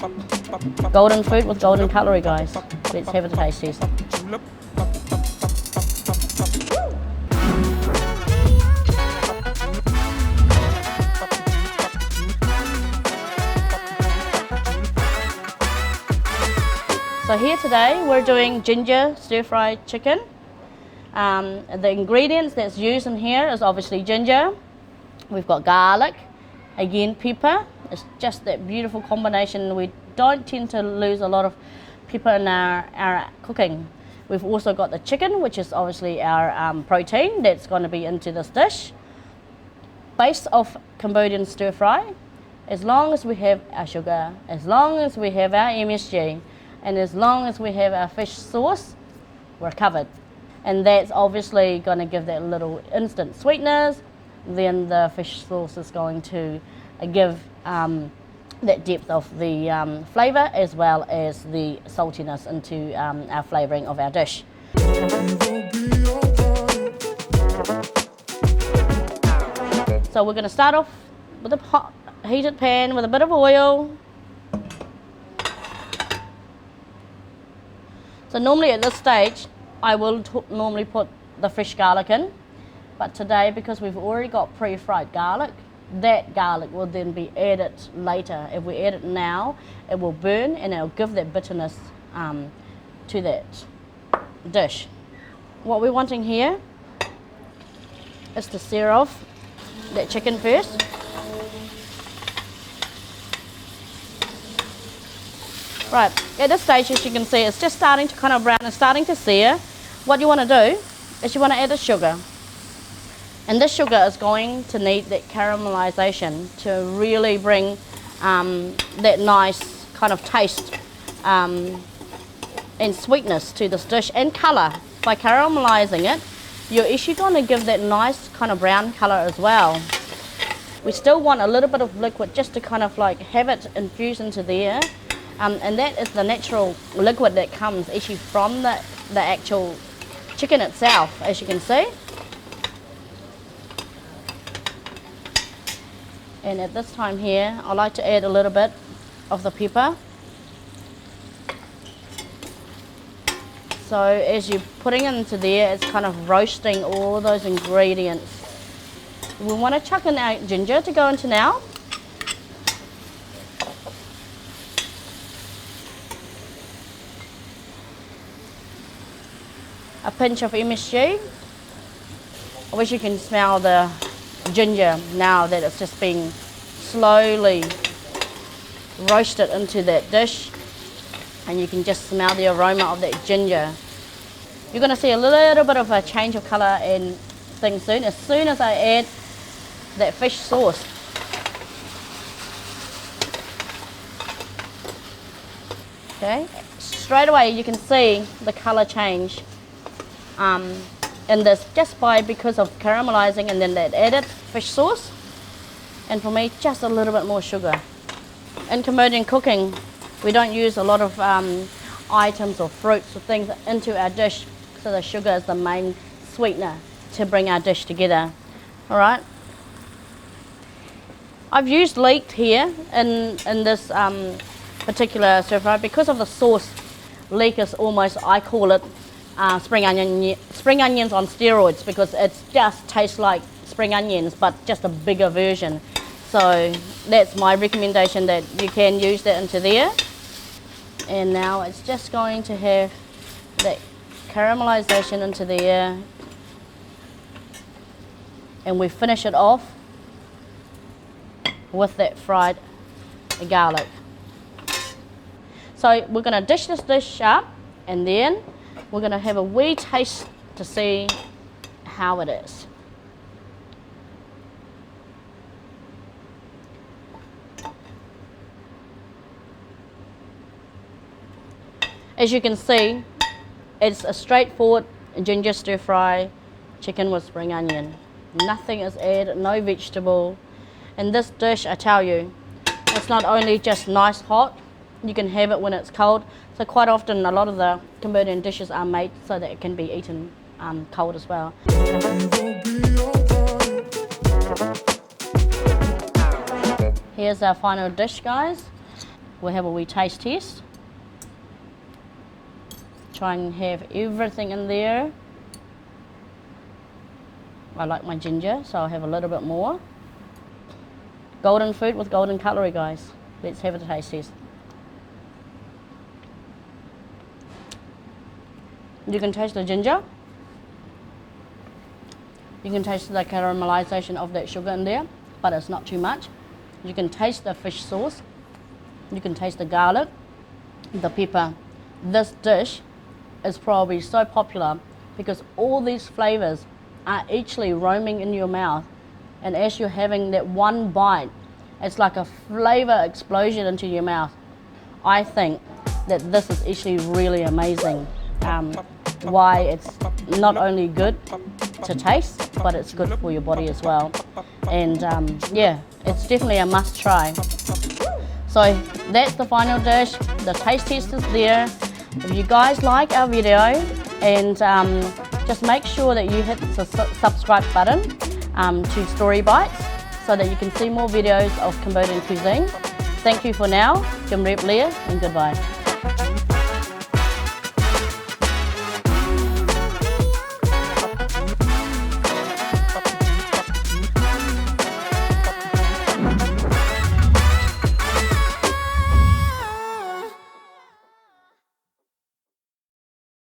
Golden food with golden cutlery, guys. Let's have a taste test. So here today we're doing ginger stir-fried chicken. The ingredients that's used in here is obviously ginger. We've got garlic, again pepper. It's just that beautiful combination. We don't tend to lose a lot of pepper in our cooking. We've also got the chicken, which is obviously our protein that's going to be into this dish. Base of Cambodian stir-fry, as long as we have our sugar, as long as we have our MSG, and as long as we have our fish sauce, we're covered. And that's obviously going to give that little instant sweetness. Then the fish sauce is going to give that depth of the flavour as well as the saltiness into our flavouring of our dish. So we're going to start off with a hot heated pan with a bit of oil. So normally at this stage I will normally put the fresh garlic in, but today because we've already got pre-fried garlic, that garlic will then be added later. If we add it now, it will burn and it'll give that bitterness to that dish. What we're wanting here is to sear off that chicken first. Right, at this stage, as you can see, it's just starting to kind of brown and starting to sear. What you want to do is you want to add the sugar. And this sugar is going to need that caramelization to really bring that nice kind of taste and sweetness to this dish and colour. By caramelizing it, you're actually going to give that nice kind of brown colour as well. We still want a little bit of liquid just to kind of like have it infuse into there. And that is the natural liquid that comes actually from the actual chicken itself, as you can see. And at this time here, I like to add a little bit of the pepper. So as you're putting it into there, it's kind of roasting all those ingredients. We want to chuck in our ginger to go into now. A pinch of MSG. I wish you can smell the ginger now that it's just being slowly roasted into that dish, and you can just smell the aroma of that ginger. You're going to see a little bit of a change of colour and things soon as I add that fish sauce. Okay, straight away you can see the colour change in this just because of caramelizing and then that added fish sauce, and for me just a little bit more sugar. In Cambodian cooking we don't use a lot of items or fruits or things into our dish, so the sugar is the main sweetener to bring our dish together. Alright, I've used leek here in this particular stir fry because of the sauce. Leek is almost, I call it spring onions on steroids, because it just tastes like spring onions but just a bigger version. So that's my recommendation, that you can use that into there. And now it's just going to have that caramelization into there, and we finish it off with that fried garlic. So we're going to dish this dish up, and then we're going to have a wee taste to see how it is. As you can see, it's a straightforward ginger stir fry chicken with spring onion. Nothing is added, no vegetable. And this dish, I tell you, it's not only just nice hot, you can have it when it's cold. So quite often a lot of the Cambodian dishes are made so that it can be eaten cold as well. Here's our final dish, guys. we'll have a wee taste test. Try and have everything in there. I like my ginger, so I'll have a little bit more. Golden food with golden cutlery, guys. Let's have a taste test. You can taste the ginger. You can taste the caramelization of that sugar in there, but it's not too much. You can taste the fish sauce. You can taste the garlic, the pepper. This dish is probably so popular because all these flavors are actually roaming in your mouth, and as you're having that one bite, it's like a flavor explosion into your mouth. I think that this is actually really amazing. Why it's not only good to taste, but it's good for your body as well. And yeah, it's definitely a must try. So that's the final dish. The taste test is there. If you guys like our video, and just make sure that you hit the subscribe button to StoryBites so that you can see more videos of Cambodian cuisine. Thank you for now. Chum Rep Leah, and goodbye.